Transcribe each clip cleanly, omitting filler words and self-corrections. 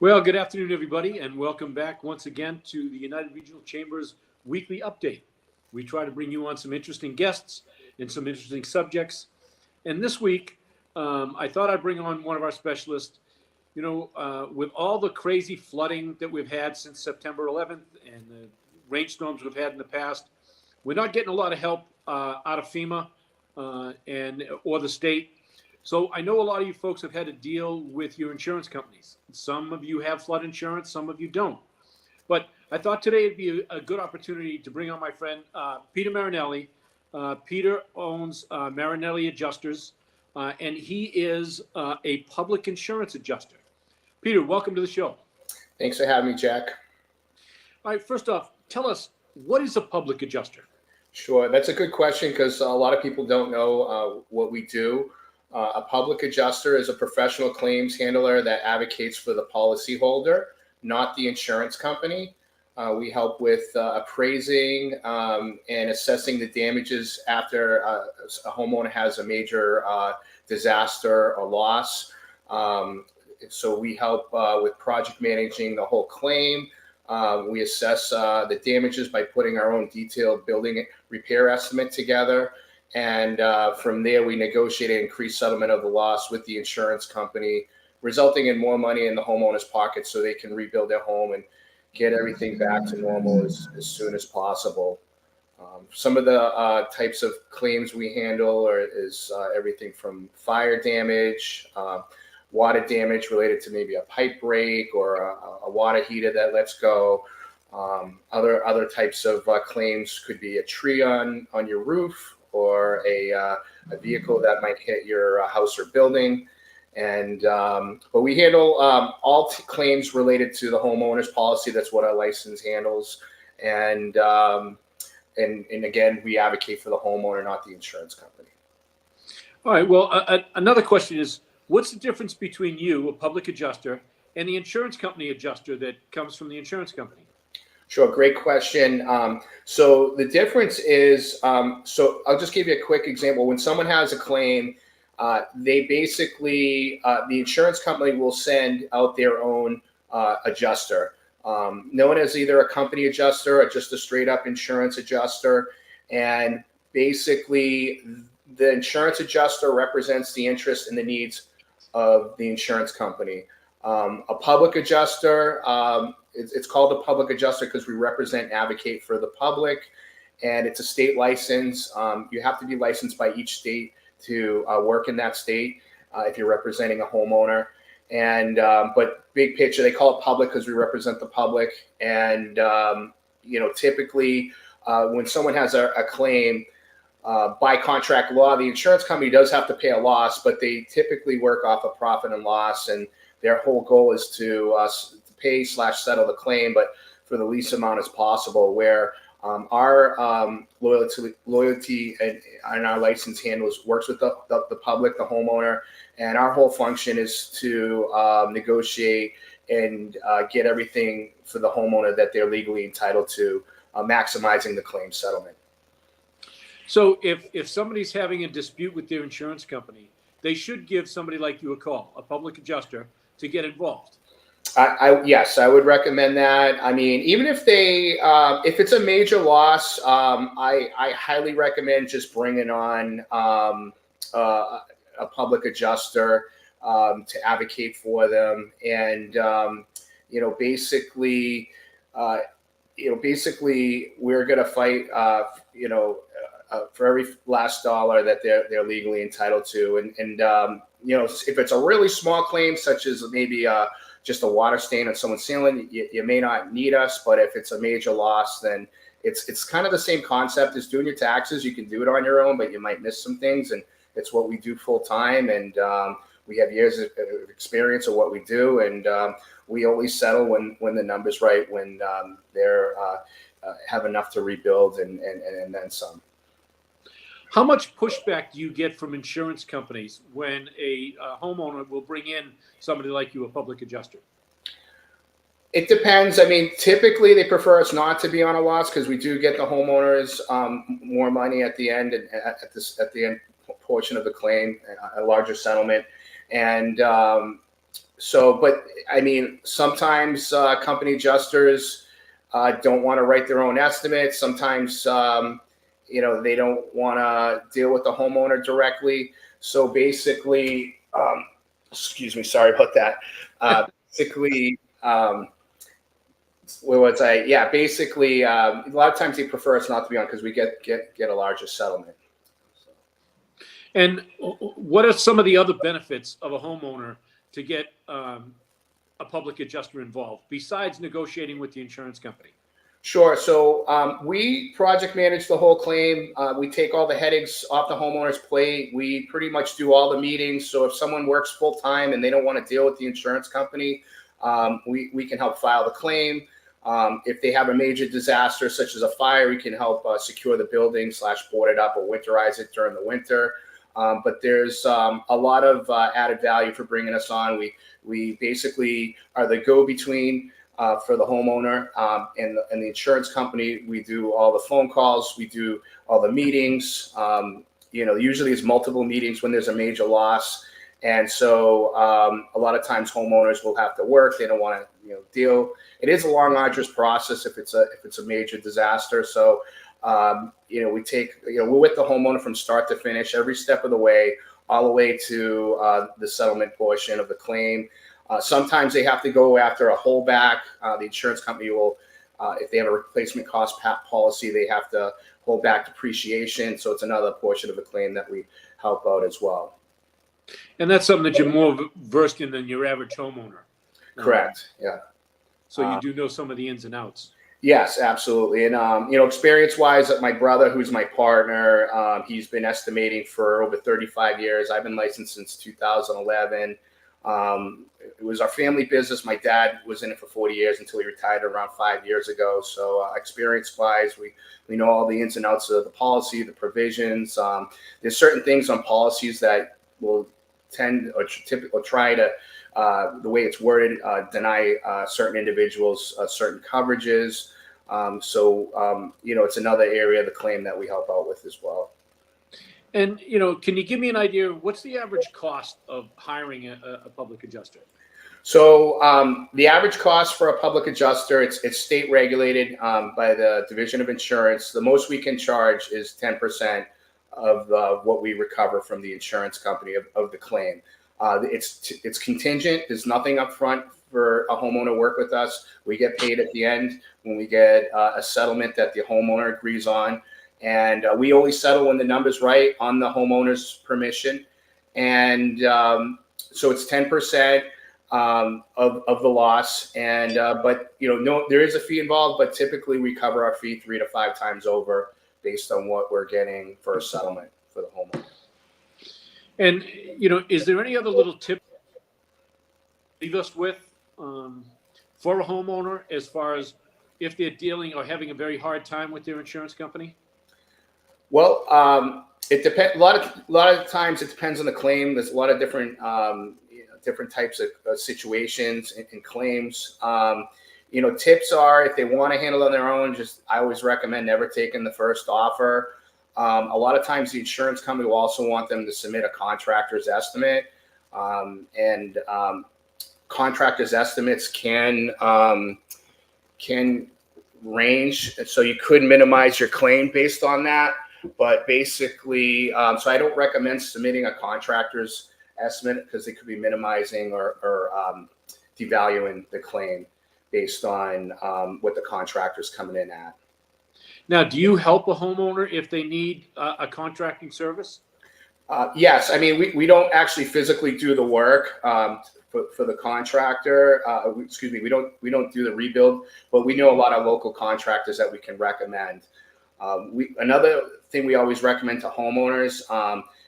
Well, good afternoon, everybody, and welcome back once again to the United Regional Chamber's weekly update. We try to bring you on some interesting guests and some interesting subjects. And this week, I thought I'd bring on one of our specialists. With all the crazy flooding that we've had since September 11th and the rainstorms we've had in the past, we're not getting a lot of help out of FEMA or the state. So I know a lot of you folks have had to deal with your insurance companies. Some of you have flood insurance, some of you don't. But I thought today would be a good opportunity to bring on my friend, Peter Marinilli. Peter owns Marinilli Adjusters, and he is a public insurance adjuster. Peter, welcome to the show. Thanks for having me, Jack. All right, first off, tell us, what is a public adjuster? Sure, that's a good question because a lot of people don't know what we do. A public adjuster is a professional claims handler that advocates for the policyholder, not the insurance company. We help with appraising and assessing the damages after a homeowner has a major disaster or loss. So we help with project managing the whole claim. We assess the damages by putting our own detailed building repair estimate together. And from there, we negotiate an increased settlement of the loss with the insurance company, resulting in more money in the homeowner's pocket so they can rebuild their home and get everything back to normal as soon as possible. Some of the types of claims we handle is everything from fire damage, water damage related to maybe a pipe break or a water heater that lets go. Other types of claims could be a tree on your roof, or a vehicle that might hit your house or building. And but we handle all claims related to the homeowner's policy. That's what our license handles. And again, we advocate for the homeowner, not the insurance company. All right. Well, another question is, what's the difference between you, a public adjuster, and the insurance company adjuster that comes from the insurance company? Sure, great question. So the difference is, so I'll just give you a quick example. When someone has a claim, they basically, the insurance company will send out their own adjuster, known as either a company adjuster or just a straight up insurance adjuster. And basically, the insurance adjuster represents the interest and the needs of the insurance company. A public adjuster, it's called a public adjuster because we represent and advocate for the public, and it's a state license. You have to be licensed by each state to work in that state if you're representing a homeowner. And but big picture, they call it public because we represent the public. And typically when someone has a claim, by contract law, the insurance company does have to pay a loss, but they typically work off a profit and loss, and their whole goal is to pay/settle the claim, but for the least amount as possible. Where our loyalty and our license handlers works with the public, the homeowner, and our whole function is to negotiate and get everything for the homeowner that they're legally entitled to, maximizing the claim settlement. So if somebody's having a dispute with their insurance company, they should give somebody like you a call, a public adjuster, to get involved. Yes, I would recommend that. I mean, even if if it's a major loss, I highly recommend just bringing on a public adjuster to advocate for them. And basically, we're going to fight, for every last dollar that they're legally entitled to. And if it's a really small claim, such as maybe just a water stain on someone's ceiling, you may not need us. But if it's a major loss, then it's kind of the same concept as doing your taxes. You can do it on your own, but you might miss some things. And it's what we do full time. And we have years of experience of what we do. And we always settle when the number's right, when they're have enough to rebuild and then some. How much pushback do you get from insurance companies when a homeowner will bring in somebody like you, a public adjuster? It depends. I mean, typically they prefer us not to be on a loss because we do get the homeowners more money at the end, and at the end portion of the claim, a larger settlement. And but I mean, sometimes company adjusters don't want to write their own estimates. Sometimes, they don't want to deal with the homeowner directly. So basically, excuse me, sorry about that. Basically, where was I? Yeah, basically, a lot of times they prefer us not to be on because we get a larger settlement. And what are some of the other benefits of a homeowner to get a public adjuster involved besides negotiating with the insurance company? Sure. So we project manage the whole claim. We take all the headaches off the homeowner's plate. We pretty much do all the meetings. So if someone works full time and they don't want to deal with the insurance company, we can help file the claim. If they have a major disaster such as a fire, we can help secure the building / board it up or winterize it during the winter. But there's a lot of added value for bringing us on. We basically are the go-between for the homeowner and the insurance company. We do all the phone calls. We do all the meetings. Usually it's multiple meetings when there's a major loss. And so a lot of times homeowners will have to work. They don't want to deal. It is a long, arduous process if it's a major disaster. So we take, we're with the homeowner from start to finish, every step of the way, all the way to the settlement portion of the claim. Sometimes they have to go after a holdback. The insurance company will, if they have a replacement cost policy, they have to hold back depreciation. So it's another portion of the claim that we help out as well. And that's something that you're more versed in than your average homeowner. Correct. Yeah. So you do know some of the ins and outs. Yes, absolutely. And, experience-wise, my brother, who's my partner, he's been estimating for over 35 years. I've been licensed since 2011. It was our family business. My dad was in it for 40 years until he retired around 5 years ago. So experience-wise, we know all the ins and outs of the policy, the provisions. There's certain things on policies that will tend or try to, the way it's worded, deny certain individuals certain coverages. It's another area of the claim that we help out with as well. And, can you give me an idea of what's the average cost of hiring a public adjuster? So the average cost for a public adjuster, it's state regulated by the Division of Insurance. The most we can charge is 10% of what we recover from the insurance company of the claim. It's contingent. There's nothing up front for a homeowner work with us. We get paid at the end when we get a settlement that the homeowner agrees on. And we only settle when the number's right on the homeowner's permission. And so it's 10% of the loss. And but there is a fee involved, but typically we cover our fee 3 to 5 times over based on what we're getting for a settlement for the homeowner. And is there any other little tip leave us with for a homeowner as far as if they're dealing or having a very hard time with their insurance company? Well, it depends. A lot of times it depends on the claim. There's a lot of different different types of situations and claims. Tips are if they want to handle it on their own, I always recommend never taking the first offer. A lot of times the insurance company will also want them to submit a contractor's estimate, and contractor's estimates can range, so you could minimize your claim based on that. But basically, so I don't recommend submitting a contractor's estimate because they could be minimizing or devaluing the claim based on what the contractor's coming in at. Now, do you help a homeowner if they need a contracting service? Yes. I mean, we don't actually physically do the work for the contractor. We don't do the rebuild, but we know a lot of local contractors that we can recommend. Another thing we always recommend to homeowners,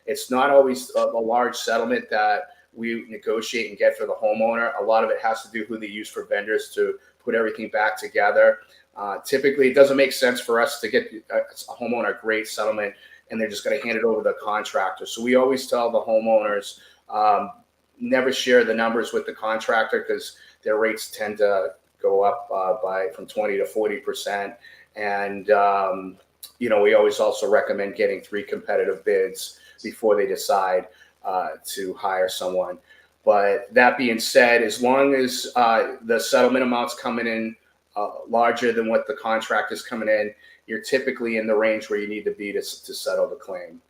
it's not always a large settlement that we negotiate and get for the homeowner. A lot of it has to do who they use for vendors to put everything back together. Typically, it doesn't make sense for us to get a homeowner a great settlement and they're just going to hand it over to the contractor. So we always tell the homeowners, never share the numbers with the contractor because their rates tend to go up from 20 to 40%. And, we always also recommend getting 3 competitive bids before they decide to hire someone. But that being said, as long as the settlement amount's coming in larger than what the contract is coming in, you're typically in the range where you need to be to settle the claim.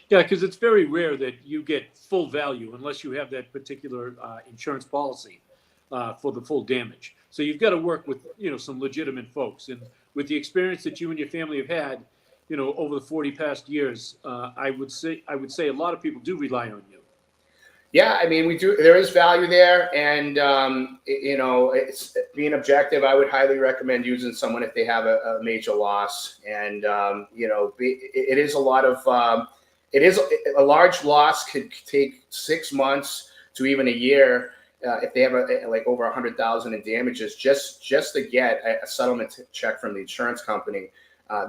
Yeah, because it's very rare that you get full value unless you have that particular insurance policy for the full damage. So you've got to work with, some legitimate folks. And with the experience that you and your family have had, over the 40 past years, I would say a lot of people do rely on you. Yeah, I mean, we do. There is value there, and it's being objective. I would highly recommend using someone if they have a major loss, and it is a lot of. It is a large loss could take 6 months to even a year if they have like over 100,000 in damages just to get a settlement check from the insurance company.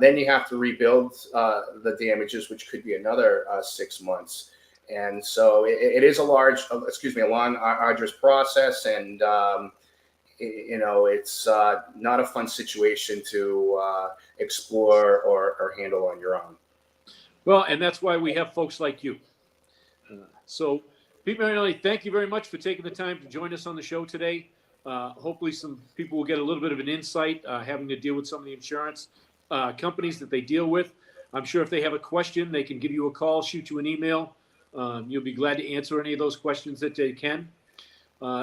Then you have to rebuild the damages, which could be another 6 months. And so it is a long, arduous process, and it's not a fun situation to explore or handle on your own. Well, and that's why we have folks like you. So, Pete Marinilli, thank you very much for taking the time to join us on the show today. Hopefully some people will get a little bit of an insight having to deal with some of the insurance companies that they deal with. I'm sure if they have a question, they can give you a call, shoot you an email. You'll be glad to answer any of those questions that they can.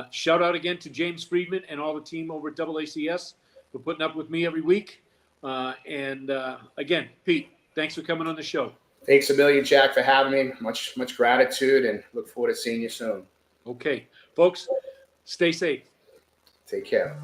Shout out again to James Friedman and all the team over at AACS for putting up with me every week. And again, Pete, thanks for coming on the show. Thanks a million, Jack, for having me. Much gratitude, and look forward to seeing you soon. Okay, folks, stay safe. Take care.